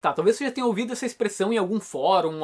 Tá, talvez você já tenha ouvido essa expressão em algum fórum,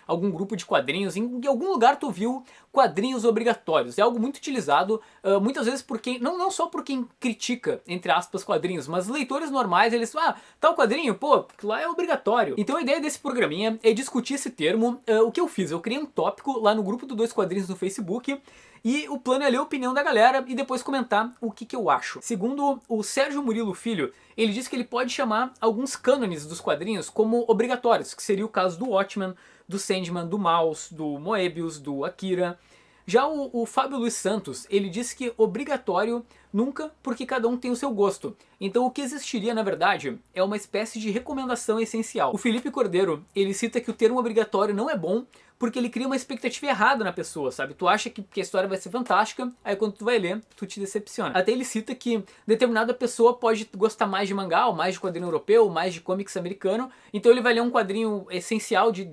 algum grupo de quadrinhos, em algum lugar tu viu quadrinhos obrigatórios. É algo muito utilizado, muitas vezes por quem, não só por quem critica, entre aspas, quadrinhos, mas leitores normais, eles falam, ah, tal quadrinho, pô, lá é obrigatório. Então a ideia desse programinha é discutir esse termo. O que eu fiz? Eu criei um tópico lá no grupo do Dois Quadrinhos no Facebook, e o plano é ler a opinião da galera e depois comentar o que eu acho. Segundo o Sérgio Murilo Filho, ele diz que ele pode chamar alguns cânones dos quadrinhos como obrigatórios, que seria o caso do Watchmen, do Sandman, do Maus, do Moebius, do Akira. Já o Fábio Luiz Santos, ele disse que obrigatório nunca, porque cada um tem o seu gosto. Então o que existiria, na verdade, é uma espécie de recomendação essencial. O Felipe Cordeiro, ele cita que o termo obrigatório não é bom, porque ele cria uma expectativa errada na pessoa, sabe? Tu acha que a história vai ser fantástica, aí quando tu vai ler, tu te decepciona. Até ele cita que determinada pessoa pode gostar mais de mangá, ou mais de quadrinho europeu, ou mais de comics americano, então ele vai ler um quadrinho essencial de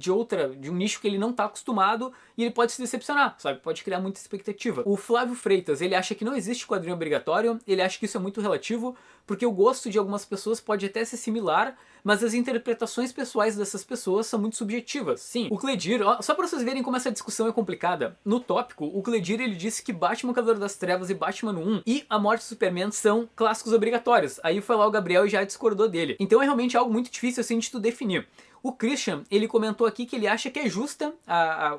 um nicho que ele não tá acostumado, e ele pode se decepcionar, sabe? Pode criar muita expectativa. O Flávio Freitas, ele acha que não existe quadrinho obrigatório, ele acha que isso é muito relativo, porque o gosto de algumas pessoas pode até ser similar, mas as interpretações pessoais dessas pessoas são muito subjetivas. Sim, o Cledir, ó, só pra vocês verem como essa discussão é complicada, no tópico, o Cledir ele disse que Batman Cavaleiro das Trevas e Batman 1 e A Morte do Superman são clássicos obrigatórios. Aí foi lá o Gabriel e já discordou dele. Então é realmente algo muito difícil assim de tu definir. O Christian, ele comentou aqui que ele acha que é justa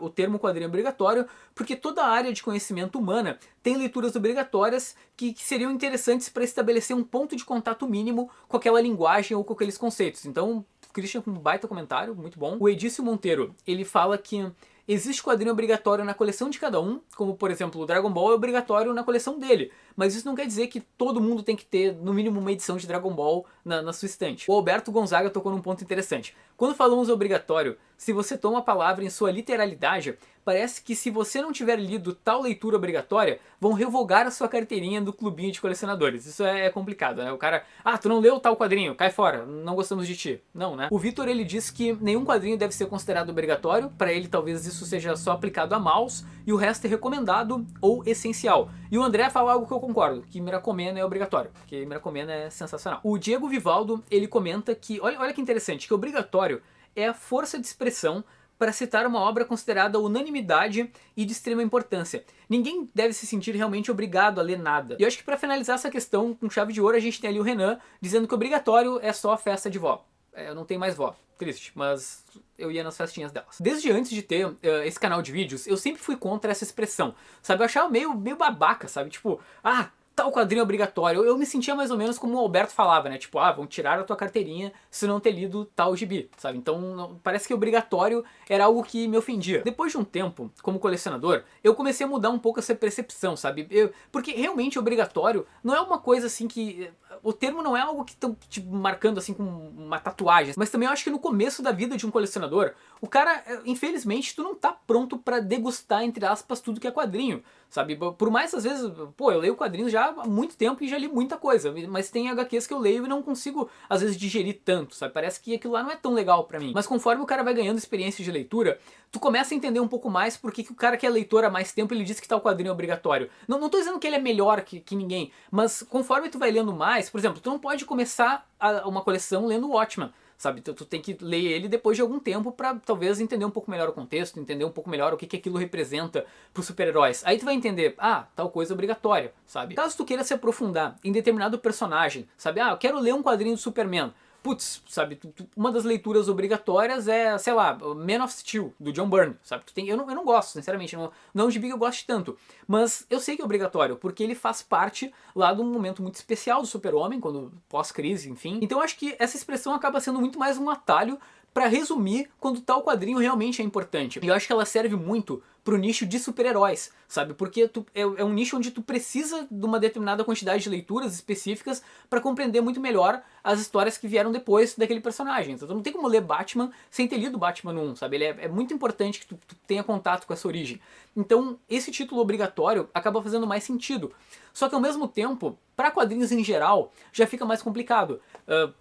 o termo quadrinho obrigatório, porque toda a área de conhecimento humana tem leituras obrigatórias que seriam interessantes para estabelecer um ponto de contato mínimo com aquela linguagem ou com aqueles conceitos. Então, Christian com um baita comentário, muito bom. O Edício Monteiro, ele fala que existe quadrinho obrigatório na coleção de cada um, como por exemplo o Dragon Ball é obrigatório na coleção dele, mas isso não quer dizer que todo mundo tem que ter no mínimo uma edição de Dragon Ball na sua estante. O Alberto Gonzaga tocou num ponto interessante. Quando falamos obrigatório, se você toma a palavra em sua literalidade, parece que se você não tiver lido tal leitura obrigatória, vão revogar a sua carteirinha do clubinho de colecionadores. Isso é complicado, né? O cara, ah, tu não leu tal quadrinho, cai fora, não gostamos de ti. Não, né? O Vitor, ele diz que nenhum quadrinho deve ser considerado obrigatório, para ele talvez isso seja só aplicado a mouse, e o resto é recomendado ou essencial. E o André fala algo que eu concordo, que Miracomena é obrigatório, porque Miracomena é sensacional. O Diego Vivaldo, ele comenta que, olha que interessante, que obrigatório é a força de expressão para citar uma obra considerada unanimidade e de extrema importância. Ninguém deve se sentir realmente obrigado a ler nada. E eu acho que para finalizar essa questão com chave de ouro, a gente tem ali o Renan dizendo que obrigatório é só festa de vó. Eu não tenho mais vó, triste, mas eu ia nas festinhas delas. Desde antes de ter esse canal de vídeos, eu sempre fui contra essa expressão, sabe? Eu achava meio babaca, sabe? Tipo, ah, tal quadrinho obrigatório. Eu me sentia mais ou menos como o Alberto falava, né? Tipo, ah, vão tirar a tua carteirinha se não ter lido tal gibi, sabe? Então parece que obrigatório era algo que me ofendia. Depois de um tempo, como colecionador, eu comecei a mudar um pouco essa percepção, sabe? Porque realmente obrigatório não é uma coisa assim que... O termo não é algo que estão tipo, marcando assim com uma tatuagem, mas também eu acho que no começo da vida de um colecionador, o cara, infelizmente, tu não tá pronto pra degustar, entre aspas, tudo que é quadrinho, sabe? Por mais, às vezes, pô, eu leio quadrinhos já há muito tempo e já li muita coisa, mas tem HQs que eu leio e não consigo, às vezes, digerir tanto, sabe? Parece que aquilo lá não é tão legal pra mim. Mas conforme o cara vai ganhando experiência de leitura, tu começa a entender um pouco mais porque que o cara que é leitor há mais tempo, ele diz que tal quadrinho é obrigatório. Não tô dizendo que ele é melhor que ninguém, mas conforme tu vai lendo mais, por exemplo, tu não pode começar uma coleção lendo Watchmen, sabe? Tu tem que ler ele depois de algum tempo pra talvez entender um pouco melhor o contexto, entender um pouco melhor o que aquilo representa pros super-heróis. Aí tu vai entender, ah, tal coisa é obrigatória, sabe? Caso tu queira se aprofundar em determinado personagem, sabe? Ah, eu quero ler um quadrinho do Superman. Putz, sabe, uma das leituras obrigatórias é, sei lá, Man of Steel, do John Byrne, sabe? Eu não gosto, sinceramente, não é um gibi que eu gosto tanto, mas eu sei que é obrigatório, porque ele faz parte lá de um momento muito especial do Super-Homem, quando pós-crise, enfim. Então eu acho que essa expressão acaba sendo muito mais um atalho para resumir quando tal quadrinho realmente é importante. E eu acho que ela serve muito pro nicho de super-heróis, sabe? Porque é um nicho onde tu precisa de uma determinada quantidade de leituras específicas para compreender muito melhor as histórias que vieram depois daquele personagem. Então tu não tem como ler Batman sem ter lido Batman 1, sabe? Ele é muito importante que tu tenha contato com essa origem. Então esse título obrigatório acaba fazendo mais sentido. Só que ao mesmo tempo, para quadrinhos em geral, já fica mais complicado.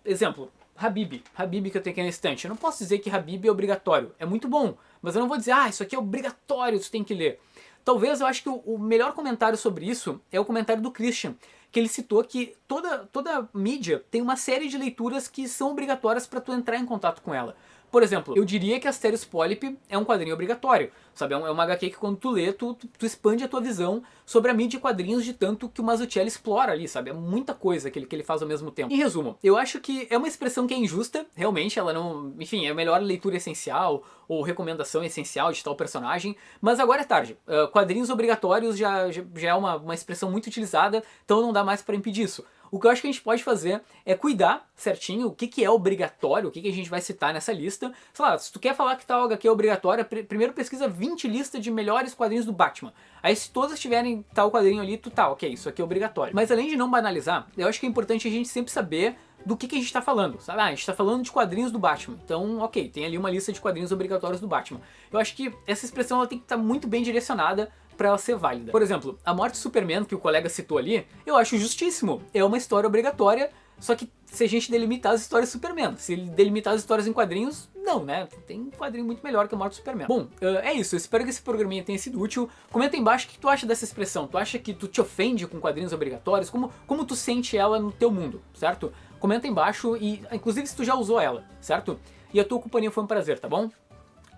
Exemplo, Habib que eu tenho aqui na estante. Eu não posso dizer que Habib é obrigatório. É muito bom, mas eu não vou dizer, ah, isso aqui é obrigatório, você tem que ler. Talvez eu acho que o melhor comentário sobre isso é o comentário do Christian, que ele citou que toda mídia tem uma série de leituras que são obrigatórias para tu entrar em contato com ela. Por exemplo, eu diria que Asterios Polyp é um quadrinho obrigatório, sabe? É uma HQ que quando tu lê, tu expande a tua visão sobre a mídia de quadrinhos de tanto que o Mazzucchelli explora ali, sabe? É muita coisa que ele faz ao mesmo tempo. Em resumo, eu acho que é uma expressão que é injusta, realmente, ela não... Enfim, é a melhor leitura essencial ou recomendação essencial de tal personagem, mas agora é tarde. Quadrinhos obrigatórios já é uma expressão muito utilizada, então não dá mais para impedir isso. O que eu acho que a gente pode fazer é cuidar certinho o que é obrigatório, o que a gente vai citar nessa lista. Sei lá, se tu quer falar que tal HQ é obrigatória, primeiro pesquisa 20 listas de melhores quadrinhos do Batman. Aí se todas tiverem tal quadrinho ali, tu tá, ok, isso aqui é obrigatório. Mas além de não banalizar, eu acho que é importante a gente sempre saber do que a gente tá falando, sabe? A gente tá falando de quadrinhos do Batman, então ok, tem ali uma lista de quadrinhos obrigatórios do Batman. Eu acho que essa expressão ela tem que estar muito bem direcionada pra ela ser válida. Por exemplo, a morte do Superman, que o colega citou ali, eu acho justíssimo. É uma história obrigatória, só que se a gente delimitar as histórias do Superman, se ele delimitar as histórias em quadrinhos, não, né? Tem um quadrinho muito melhor que a morte do Superman. Bom, é isso. Eu espero que esse programinha tenha sido útil. Comenta aí embaixo o que tu acha dessa expressão. Tu acha que tu te ofende com quadrinhos obrigatórios? Como tu sente ela no teu mundo, certo? Comenta aí embaixo e, inclusive, se tu já usou ela, certo? E a tua companhia foi um prazer, tá bom?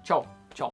Tchau!